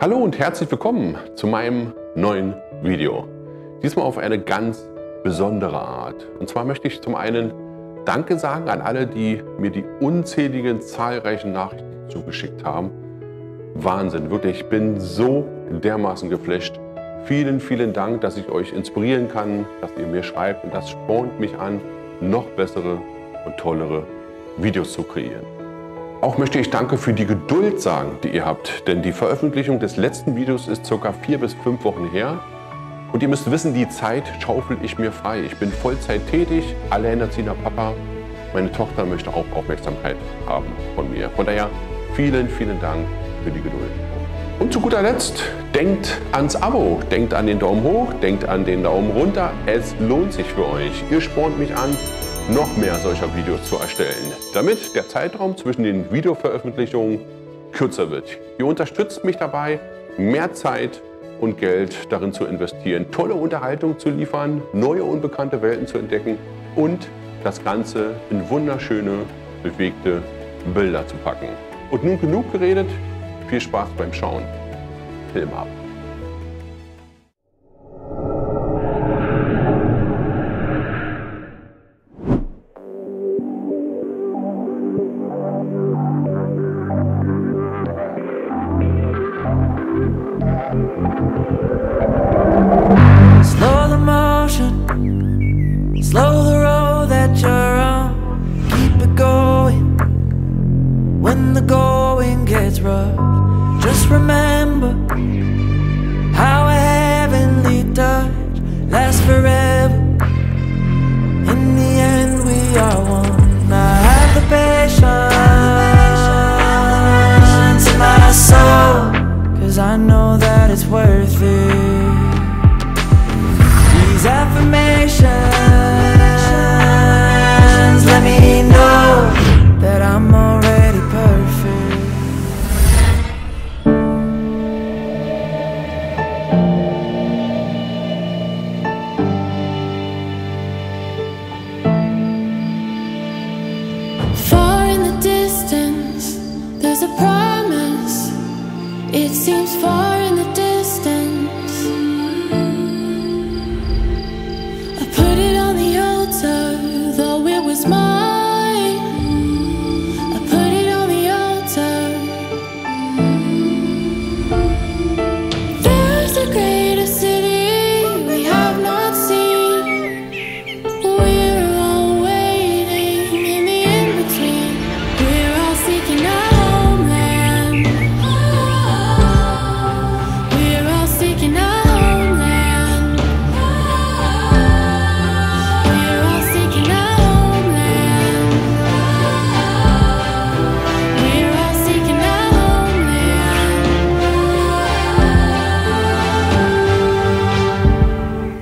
Hallo und herzlich willkommen zu meinem neuen Video. Diesmal auf eine ganz besondere Art. Und zwar möchte ich zum einen Danke sagen an alle, die mir die unzähligen, zahlreichen Nachrichten zugeschickt haben. Wahnsinn, wirklich, ich bin so dermaßen geflasht. Vielen, vielen Dank, dass ich euch inspirieren kann, dass ihr mir schreibt, und das spornt mich an, noch bessere und tollere Videos zu kreieren. Auch möchte ich Danke für die Geduld sagen, die ihr habt, denn die Veröffentlichung des letzten Videos ist ca. 4 bis 5 Wochen her. Und ihr müsst wissen, die Zeit schaufel ich mir frei. Ich bin Vollzeit tätig, alleinerziehender Papa. Meine Tochter möchte auch Aufmerksamkeit haben von mir. Von daher vielen, vielen Dank für die Geduld. Und zu guter Letzt, denkt ans Abo, denkt an den Daumen hoch, denkt an den Daumen runter. Es lohnt sich für euch. Ihr spornt mich an, noch mehr solcher Videos zu erstellen, damit der Zeitraum zwischen den Videoveröffentlichungen kürzer wird. Ihr unterstützt mich dabei, mehr Zeit und Geld darin zu investieren, tolle Unterhaltung zu liefern, neue unbekannte Welten zu entdecken und das Ganze in wunderschöne, bewegte Bilder zu packen. Und nun genug geredet, viel Spaß beim Schauen. Film ab. Slow the motion, slow the road that you're on. Keep it going when the going gets rough. Just remember how a heavenly touch lasts forever. In the end we are one. I have the patience in my soul, 'cause I know that it's worth it. These affirmations let me know that I'm already perfect. Far in the distance, there's a promise. It seems far in the distance. I put it on the altar, though it was mine. I put it on the altar. There's a greater city we have not seen. We're all waiting in the in-between. We're all seeking our homeland. We're all seeking our homeland. We're all seeking our homeland. We're all seeking our homeland.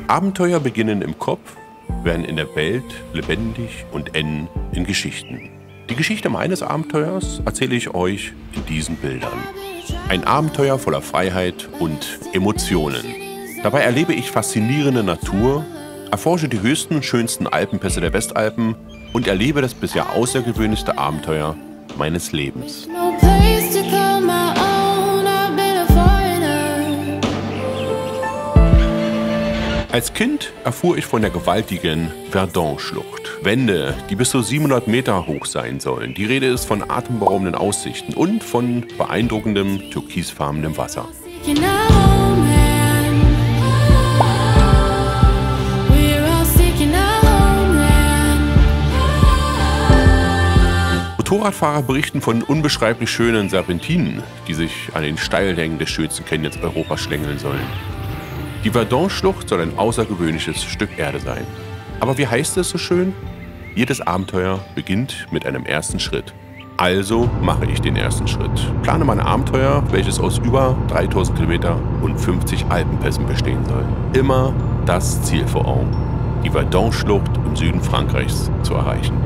Abenteuer beginnen im Kopf, werden in der Welt lebendig und enden in Geschichten. Die Geschichte meines Abenteuers erzähle ich euch in diesen Bildern. Ein Abenteuer voller Freiheit und Emotionen. Dabei erlebe ich faszinierende Natur, erforsche die höchsten und schönsten Alpenpässe der Westalpen und erlebe das bisher außergewöhnlichste Abenteuer meines Lebens. No place to call my own. I've been a foreigner. Als Kind erfuhr ich von der gewaltigen Verdun-Schlucht. Wände, die bis zu 700 Meter hoch sein sollen. Die Rede ist von atemberaubenden Aussichten und von beeindruckendem türkisfarbenem Wasser. Seeking our homeland. We're all seeking our homeland. Motorradfahrer berichten von unbeschreiblich schönen Serpentinen, die sich an den Steilhängen des schönsten Canyons Europas schlängeln sollen. Die Verdun-Schlucht soll ein außergewöhnliches Stück Erde sein. Aber wie heißt es so schön? Jedes Abenteuer beginnt mit einem ersten Schritt. Also mache ich den ersten Schritt. Plane mein Abenteuer, welches aus über 3000 Kilometer und 50 Alpenpässen bestehen soll. Immer das Ziel vor Augen, die Verdun-Schlucht im Süden Frankreichs zu erreichen.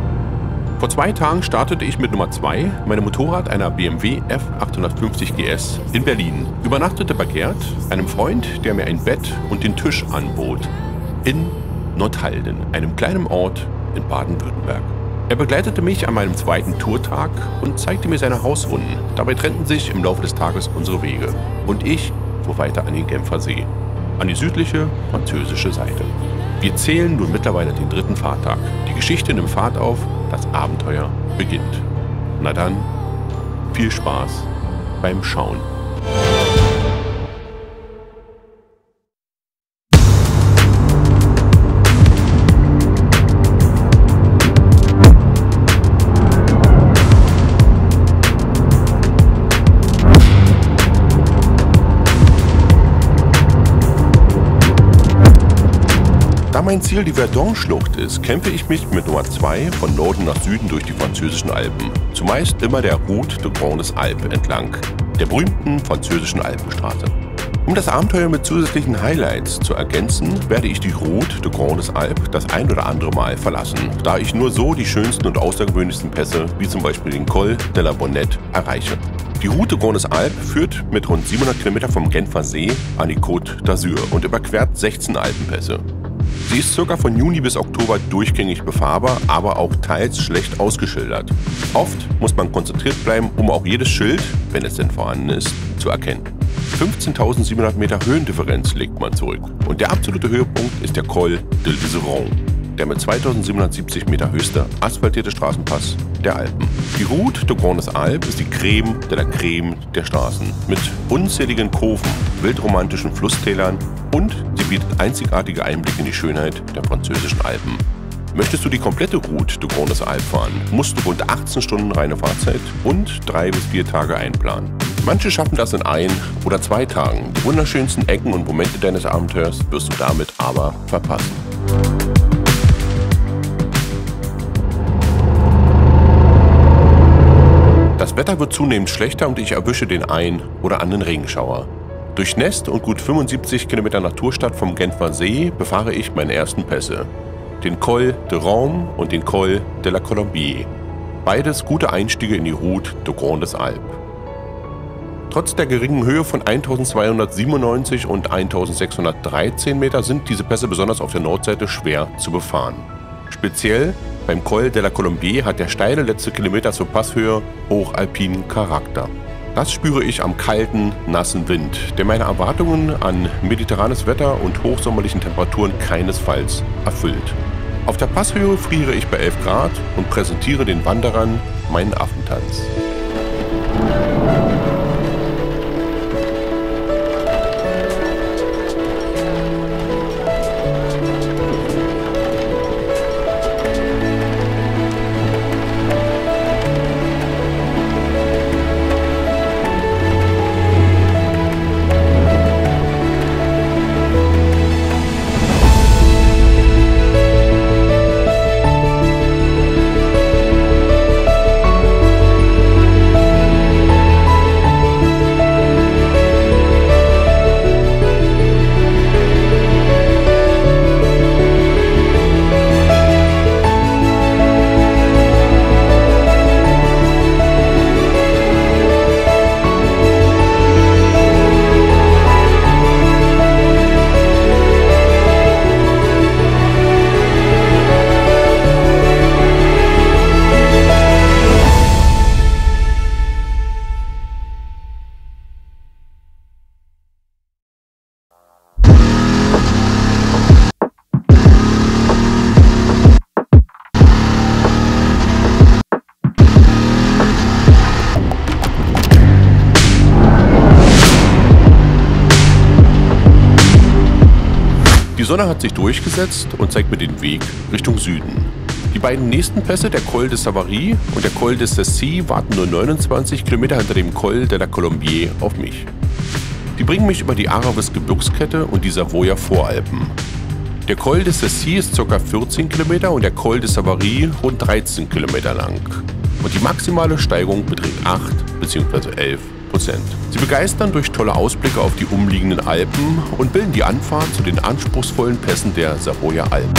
Vor 2 Tagen startete ich mit Nummer 2 meinem Motorrad, einer BMW F850 GS, in Berlin. Übernachtete bei Gerd, einem Freund, der mir ein Bett und den Tisch anbot, in Nordhalden, einem kleinen Ort in Baden-Württemberg. Er begleitete mich an meinem zweiten Tourtag und zeigte mir seine Hausrunden. Dabei trennten sich im Laufe des Tages unsere Wege. Und ich fuhr weiter an den Genfer See, an die südliche französische Seite. Wir zählen nun mittlerweile den 3. Fahrtag. Die Geschichte nimmt Fahrt auf, das Abenteuer beginnt. Na dann, viel Spaß beim Schauen. Da mein Ziel die Verdun-Schlucht ist, kämpfe ich mich mit Nummer 2 von Norden nach Süden durch die französischen Alpen. Zumeist immer der Route de Grandes Alpes entlang, der berühmten französischen Alpenstraße. Um das Abenteuer mit zusätzlichen Highlights zu ergänzen, werde ich die Route de Grandes Alpes das ein oder andere Mal verlassen, da ich nur so die schönsten und außergewöhnlichsten Pässe, wie zum Beispiel den Col de la Bonnette, erreiche. Die Route de Grandes Alpes führt mit rund 700 Kilometer vom Genfer See an die Côte d'Azur und überquert 16 Alpenpässe. Sie ist ca. von Juni bis Oktober durchgängig befahrbar, aber auch teils schlecht ausgeschildert. Oft muss man konzentriert bleiben, um auch jedes Schild, wenn es denn vorhanden ist, zu erkennen. 15.700 Meter Höhendifferenz legt man zurück und der absolute Höhepunkt ist der Col de l'Iseron, der mit 2.770 Meter höchster asphaltierte Straßenpass der Alpen. Die Route de Grandes Alpes ist die Creme de la Creme der Straßen mit unzähligen Kurven, wildromantischen Flusstälern und sie bietet einzigartige Einblicke in die Schönheit der französischen Alpen. Möchtest du die komplette Route de Grandes Alpes fahren, musst du rund 18 Stunden reine Fahrzeit und 3 bis 4 Tage einplanen. Manche schaffen das in 1 oder 2 Tagen. Die wunderschönsten Ecken und Momente deines Abenteuers wirst du damit aber verpassen. Das Wetter wird zunehmend schlechter und ich erwische den ein oder anderen Regenschauer. Durchnässt und gut 75 Kilometer Naturstadt vom Genfer See befahre ich meine ersten Pässe. Den Col de Rome und den Col de la Colombier. Beides gute Einstiege in die Route de Grandes Alpes. Trotz der geringen Höhe von 1297 und 1613 Meter sind diese Pässe besonders auf der Nordseite schwer zu befahren. Speziell beim Col de la Colombier hat der steile letzte Kilometer zur Passhöhe hochalpinen Charakter. Das spüre ich am kalten, nassen Wind, der meine Erwartungen an mediterranes Wetter und hochsommerlichen Temperaturen keinesfalls erfüllt. Auf der Passhöhe friere ich bei 11 Grad und präsentiere den Wanderern meinen Affentanz. Die Sonne hat sich durchgesetzt und zeigt mir den Weg Richtung Süden. Die beiden nächsten Pässe, der Col de Savary und der Col de Cessy, warten nur 29 Kilometer hinter dem Col de la Colombier auf mich. Die bringen mich über die Aravis-Gebirgskette und die Savoyer Voralpen. Der Col de Cessy ist ca. 14 Kilometer und der Col de Savary rund 13 Kilometer lang. Und die maximale Steigung beträgt 8 bzw. 11%. Sie begeistern durch tolle Ausblicke auf die umliegenden Alpen und bilden die Anfahrt zu den anspruchsvollen Pässen der Savoyer Alpen.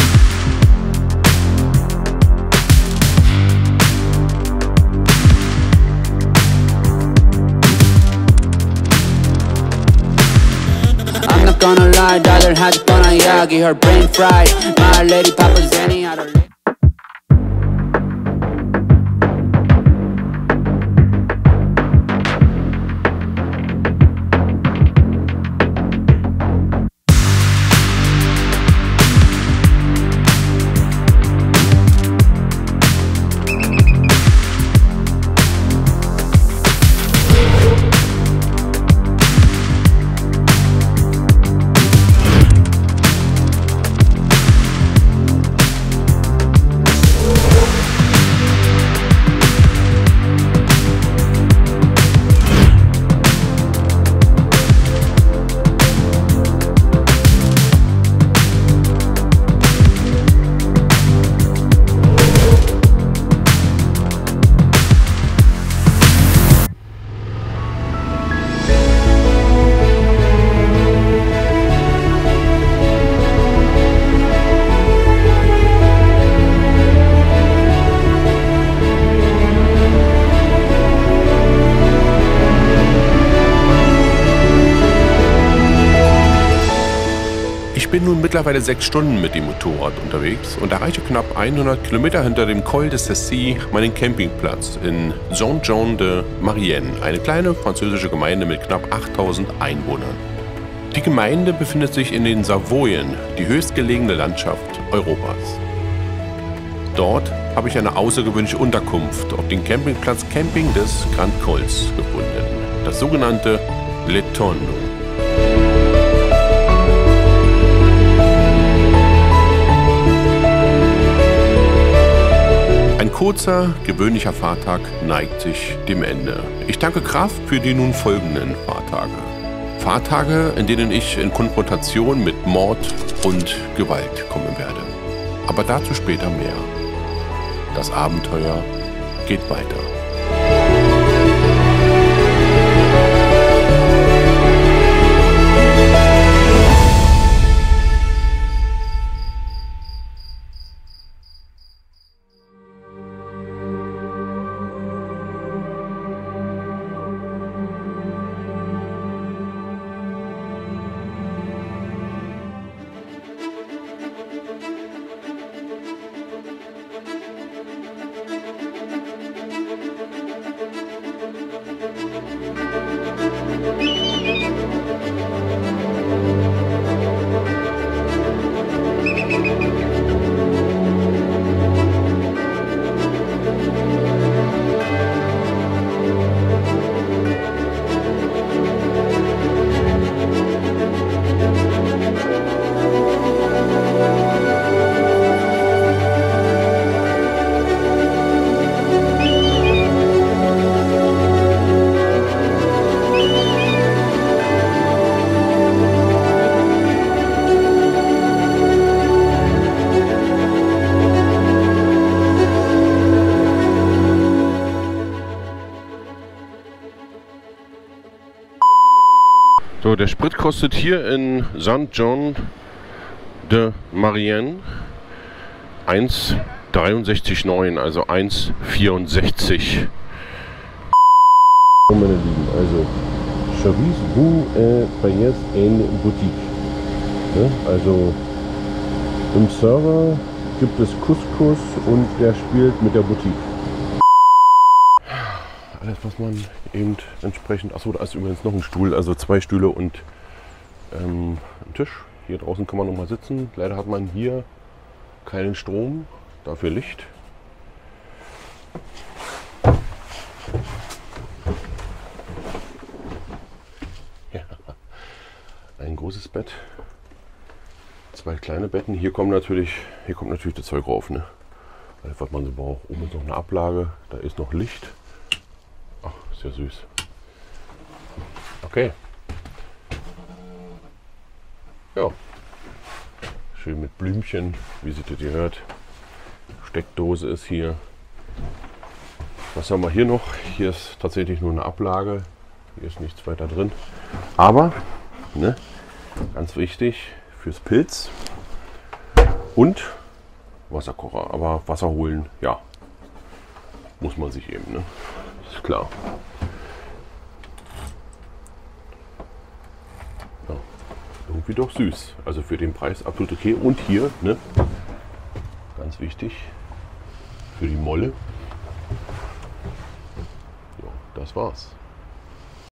I'm not gonna lie, daughter had Yagi, her brain fried. My lady Papa's any other. Ich bin nun mittlerweile 6 Stunden mit dem Motorrad unterwegs und erreiche knapp 100 Kilometer hinter dem Col de Cessy meinen Campingplatz in Saint-Jean-de-Maurienne, eine kleine französische Gemeinde mit knapp 8000 Einwohnern. Die Gemeinde befindet sich in den Savoyen, die höchstgelegene Landschaft Europas. Dort habe ich eine außergewöhnliche Unterkunft auf dem Campingplatz Camping des Grand Cols gefunden, das sogenannte Le Tondo. Ein kurzer, gewöhnlicher Fahrtag neigt sich dem Ende. Ich danke Kraft für die nun folgenden Fahrtage. Fahrtage, in denen ich in Konfrontation mit Mord und Gewalt kommen werde. Aber dazu später mehr. Das Abenteuer geht weiter. So, der Sprit kostet hier in Saint-Jean-de-Maurienne 1,63,9, also 1,64. Meine Lieben, also Service vous payez en boutique. Ne? Also im Server gibt es Couscous und der spielt mit der Boutique. Alles, was man eben entsprechend... Achso, da ist übrigens noch ein Stuhl, also 2 Stühle und ein Tisch. Hier draußen kann man noch mal sitzen. Leider hat man hier keinen Strom, dafür Licht. Ja. Ein großes Bett, 2 kleine Betten. Hier kommt natürlich das Zeug rauf, ne? Alles, was man so braucht. Oben ist noch eine Ablage, da ist noch Licht. Ach, ist ja süß. Okay. Ja. Schön mit Blümchen, wie sie das hier hört. Steckdose ist hier. Was haben wir hier noch? Hier ist tatsächlich nur eine Ablage. Hier ist nichts weiter drin. Aber, ne, ganz wichtig fürs Pilz und Wasserkocher. Aber Wasser holen, ja, muss man sich eben, ne? Ist klar. Ja, irgendwie doch süß. Also für den Preis absolut okay. Und hier, ne, ganz wichtig, für die Molle. Ja, das war's.